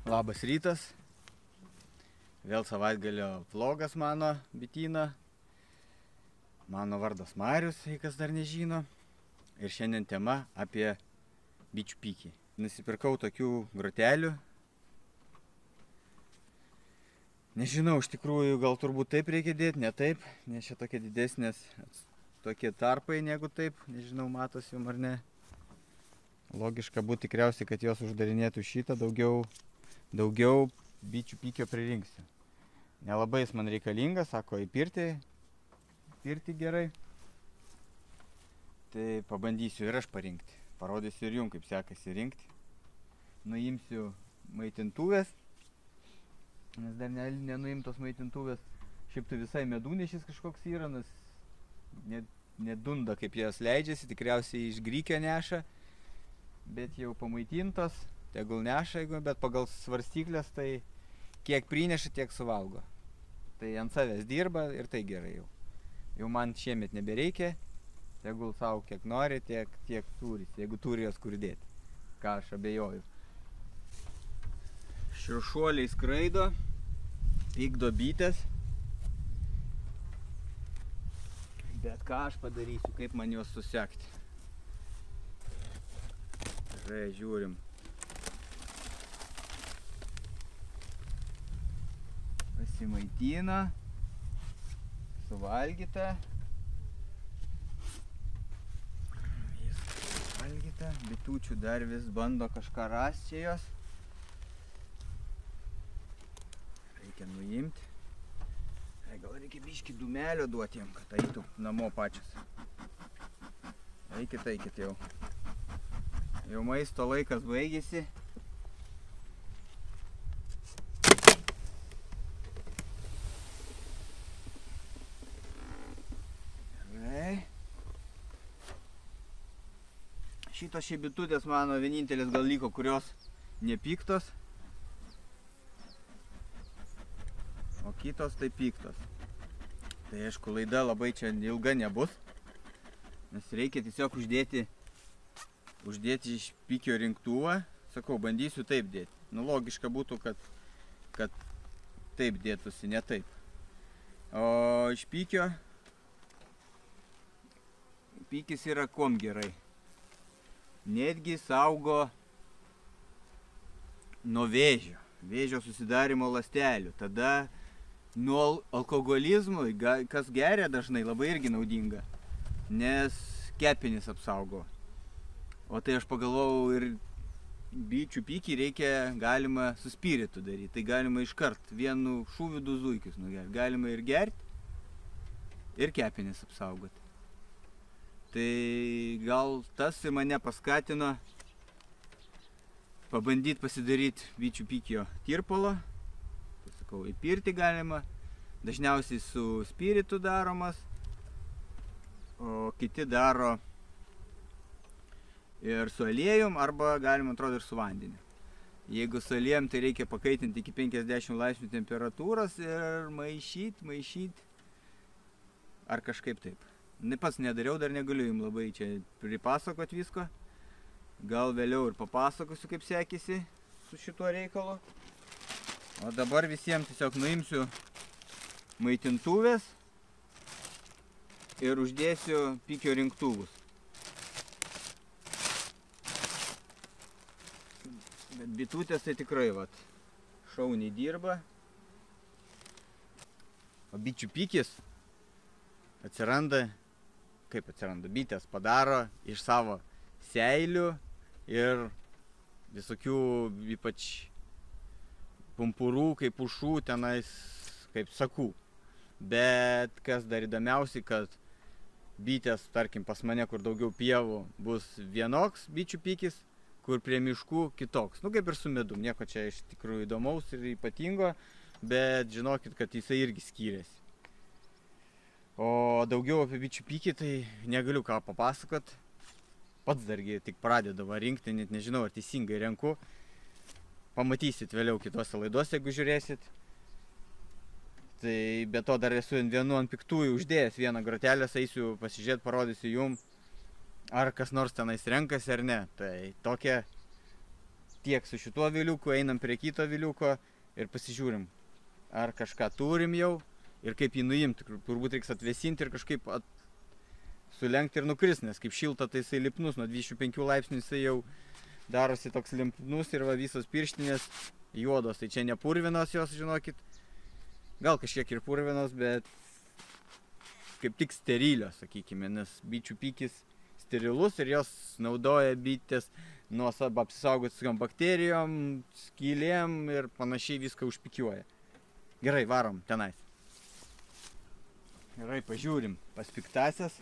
Labas rytas. Vėl savaitgalio vlogas mano bityno. Mano vardas Marius, jei kas dar nežino. Ir šiandien tema apie bičių pikį. Nusipirkau tokių grotelių. Nežinau, iš tikrųjų gal turbūt taip reikia dėti, ne taip. Nes čia tokie didesnės, tokie tarpai negu taip. Nežinau, matosi jums ar ne. Logiška būtų tikriausiai, kad jos uždarinėtų šitą, daugiau bičių pikio pririnksiu. Nelabai jis man reikalingas, sako, į pirtį gerai. Tai pabandysiu ir aš parinkti. Parodysiu ir jums, kaip sekasi rinkti. Nuimsiu maitintuvės, nes dar nenuimtos maitintuvės. Šiaip tai visai medūnešis kažkoks yra, nes nedunda, kaip jas leidžiasi, tikriausiai iš grykio neša. Bet jau pamaitintos, tegul neša, bet pagal svarstyklės tai kiek prineša, tiek suvalgo. Tai ant savęs dirba ir tai gerai jau. Jau man šiemet nebereikia, tegul savo kiek nori, tiek turi, jeigu turi jos kur dėti. Ką aš abejoju. Širšuoliai skraido, pykdo bitės. Bet ką aš padarysiu, kaip man juos susekti. Žiūrim. Pasimaitina. Suvalgyta. Viskas suvalgyta. Bitučių dar vis bando kažką rasti čia jos. Reikia nuimti. Gal reikia biškį dūmelio duoti jam, kad eitų namo pačias. Eikit jau. Jau maisto laikas baigėsi. Gerai. Šitos bitutės mano vienintelės gal liko, kurios nepyktos. O kitos tai piktos. Tai aišku, laida labai čia ilga nebus. Nes reikia tiesiog uždėti iš pikio rinktuvą. Sakau, bandysiu taip dėti. Nu, logiška būtų, kad taip dėtųsi, ne taip. O iš pikio pikis yra kuom gerai. Netgi saugo nuo vėžio susidarimo ląstelių. Tada nuo alkoholizmo, kas geria dažnai, labai irgi naudinga. Nes kepenis apsaugo. O tai aš pagalvojau, ir bičių pikį galima su spiritu daryti. Tai galima iškart vienu šūviu du zuikius nugerti. Galima ir gerti, ir kepenis apsaugoti. Tai gal tas ir mane paskatino pabandyti pasidaryti bičių pikio tirpalo. Tai sakau, į pirtį galima. Dažniausiai su spiritu daromas, o kiti daro ir su aliejum, arba galima, atrodo, ir su vandeniu. Jeigu su aliejum, tai reikia pakaitinti iki 50 laipsnių temperatūros ir maišyti. Ar kažkaip taip. Pats nedariau, dar negaliu jums labai čia pripasakot visko. Gal vėliau ir papasakosiu, kaip sekėsi su šituo reikalu. O dabar visiems tiesiog nuimsiu maitintuvės ir uždėsiu pikio rinktuvus. Bet bitutės tai tikrai šauniai dirba. O bičių pikis atsiranda, bitės padaro iš savo seilių ir visokių ypač pumpurų, kaip pušų, tenais kaip sakų. Bet kas dar įdomiausiai, kad bitės, tarkim, pas mane, kur daugiau pievų, bus vienoks bičių pikis, kur prie miškų kitoks. Nu, kaip ir su medum, nieko čia iš tikrųjų įdomaus ir ypatingo, bet žinokit, kad jisai irgi skyrėsi. O daugiau apie bičių pikį tai negaliu ką papasakot. Pats dargi tik pradedu rinkti, net nežinau, ar teisingai renku. Pamatysit vėliau kitose laidose, jeigu žiūrėsit. Tai be to dar esu ant piktųjų uždėjęs vieną grotelę, eisiu pasižiūrėti, parodysiu jums, ar kas nors tenais renkasi ar ne. Tai tokia tiek su šituo aviliuku, einam prie kito aviliuko ir pasižiūrim, ar kažką turim jau ir kaip jį nuimti. Turbūt reiks atvėsinti ir kažkaip sulenkti ir nukris, nes kaip šilta, tai jisai lipnus, nuo 25 laipsnių jisai jau darosi toks lipnus ir va visos pirštinės juodos. Tai čia ne purvinos jos, žinokit, gal kažkiek ir purvinos, bet kaip tik sterilios, sakykime, nes bičių pikis sterilus ir jos naudoja bitės nuo apsisaugoti su bakterijom, skylėm ir panašiai viską užpikiuoja. Gerai, varom tenais. Gerai, pažiūrim pas piktasias.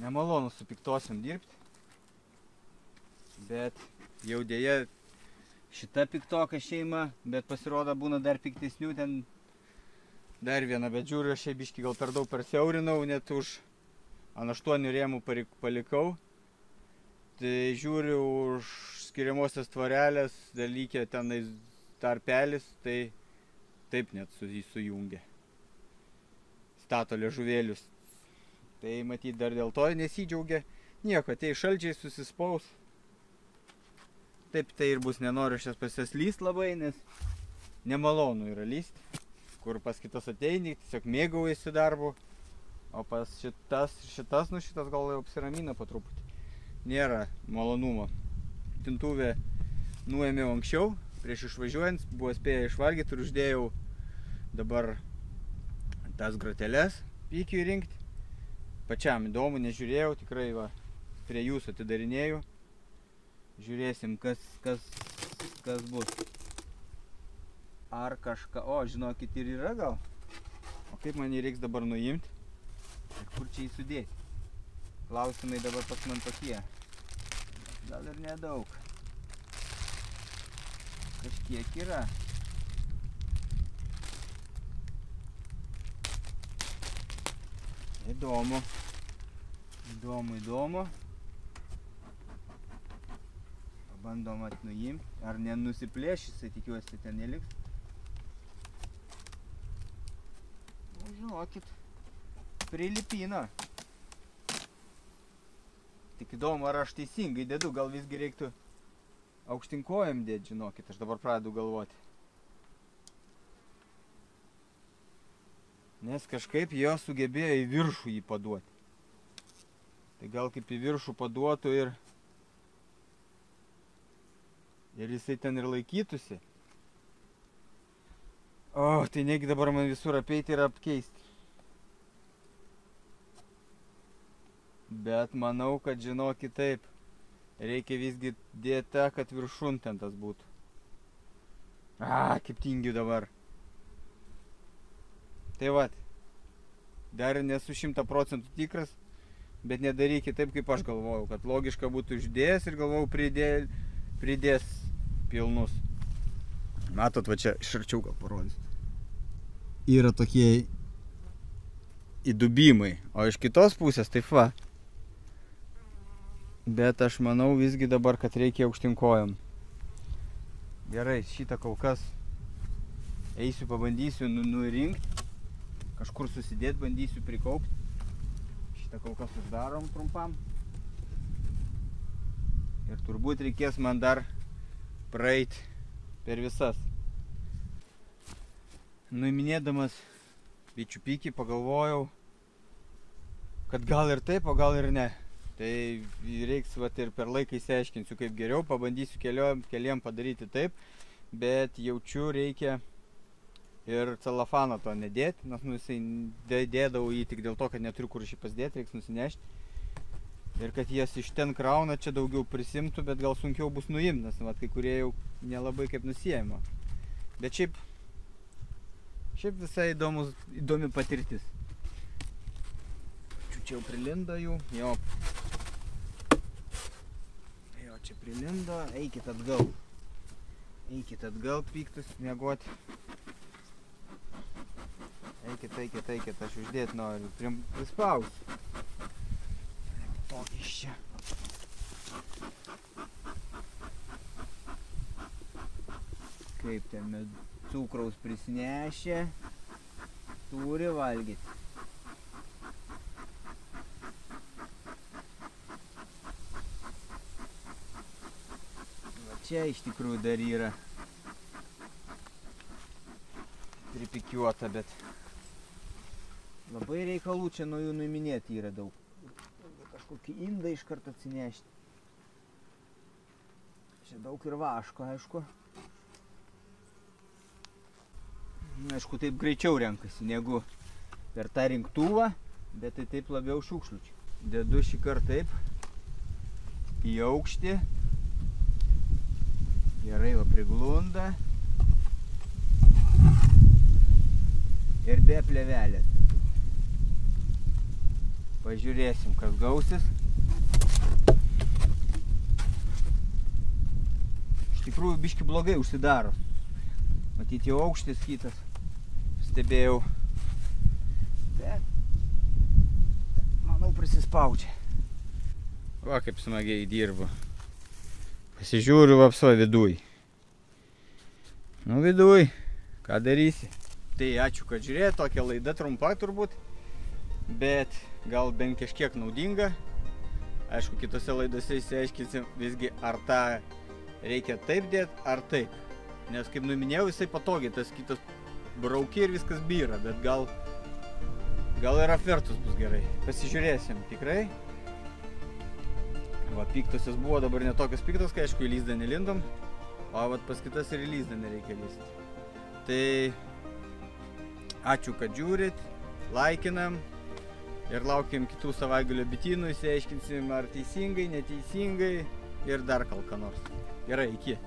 Nemalonu su piktosiam dirbti. Bet jau dėja šita piktoka šeima, bet pasirodo būna dar piktesnių, ten dar viena, bet žiūriu, aš biškį gal per daug persiaurinau, net už ant 8 rėmų palikau. Tai žiūriu, už skiriamosios tvorelės dalykė tenais tarpelis, tai taip net sujungia. Stato liežuvėlius. Tai matyt dar dėl to nesidžiaugia. Nieko, tai šalčiai susispaus. Taip tai ir bus, nenoriu šias pas jas lyst labai, nes nemalonu yra lyst. Kur pas kitas ateini, tiesiog mėgaujasi darbu. O pas šitas gal jau apsiramina po truputį. Nėra malonumo. Tintuvę nuėmiau anksčiau, prieš išvažiuojant, buvo spėję išvalgyti ir uždėjau dabar tas groteles pikiui rinkti. Pačiam įdomu, nežiūrėjau, tikrai va, prie jūsų atidarinėjau. Žiūrėsim, kas bus. Ar kažką, o žinokit ir yra gal. O kaip man jį reiks dabar nuimti? Ir kur čia jį sudėti? Klausimai dabar pas man tokie. Gal ir nedaug. Kažkiek yra. Įdomu. Įdomu. Pabandom nuimti. Ar nenusiplėš, jisai tikiuosi ten neliks. Nu, žinokit, prilipino. Tik įdomu, ar aš teisingai dedu, gal visgi reiktų aukštinkojam dėti, žinokit, aš dabar pradedu galvoti. Nes kažkaip jo sugebėjo į viršų jį paduoti. Tai gal kaip į viršų paduotų ir jisai ten ir laikytųsi. O, tai negi dabar man visur apeiti ir apkeisti. Bet manau, kad žinokit taip. Reikia visgi dėti tą, kad viršun ten tas būtų. Kaip tingiu dabar. Tai vat. Dar nesu 100% tikras, bet nedarykit taip, kaip aš galvojau. Kad logiška būtų išdėjęs ir galvojau pridės pilnus. Matot, va čia iš arčiau gal parodys. Yra tokie įdubimai, o iš kitos pusės taip va. Bet aš manau visgi dabar, kad reikia aukštinkojam. Gerai, šitą kol kas eisiu, pabandysiu nurinkti. Kažkur susidėti, bandysiu prikaupti. Šitą kol kas uždarom trumpam. Ir turbūt reikės man dar praeiti per visas. Nuiminėdamas bičių pikį pagalvojau, kad gal ir taip, o gal ir ne. Tai reiks vat, ir per laiką įsiaiškinsiu kaip geriau, pabandysiu keliem padaryti taip, bet jaučiu reikia ir celofano to nedėti, nes jisai dėdavau jį tik dėl to, kad neturiu kur šį pasidėti, reiks nusinešti. Ir kad jas iš ten krauna, čia daugiau prisimtų, bet gal sunkiau bus nuimti, nes vat, kai kurie jau nelabai kaip nusiejama. Bet šiaip visai įdomi patirtis. Čia jau prilindo jų, jo čia prilindo, eikit atgal piktus miegoti. Eikit, aš uždėti noriu, prispausiu. Tokį iš čia. Kaip ten cukraus prisinešė, turi valgyti. čia iš tikrųjų dar yra pripikiuota, bet labai reikalų čia nuo jų nuiminėti yra daug. Kažkokį indą iš karto atsinešti. Čia daug ir vaško, aišku. Aišku, taip greičiau renkasi negu per tą rinktuvą, bet tai taip labiau šiukšlių čia. Dedu šį kartą taip į aukštį. Gerai va priglunda. Ir be plėvelės. Pažiūrėsim, kas gausis. Iš tikrųjų biški blogai užsidaro. Matyt, jau aukštis kitas. Stebėjau. Bet manau prisispaudžia. Va kaip smagiai dirbu. Pasižiūriu vapso viduj. Nu viduj, ką darysi? Tai ačiū, kad žiūrėjai, tokia laida trumpa turbūt, bet gal bent kažkiek naudinga. Aišku, kitose laidose išsiaiškinsim visgi, ar tą reikia taip dėti, ar taip. Nes kaip numinėjau, jisai patogiai, tas kitas brauki ir viskas byra, bet gal ir apvertus bus gerai. Pasižiūrėsim tikrai. Va, piktosios buvo, dabar netokios piktos, kai aišku į lizdą nelindom, o vat pas kitas ir į lizdą nereikia lįsti. Tai ačiū, kad žiūrit, laikinam ir laukiam kitų savaitgalio bitynų, išsiaiškinsim ar teisingai, neteisingai ir dar ką nors. Gerai, iki.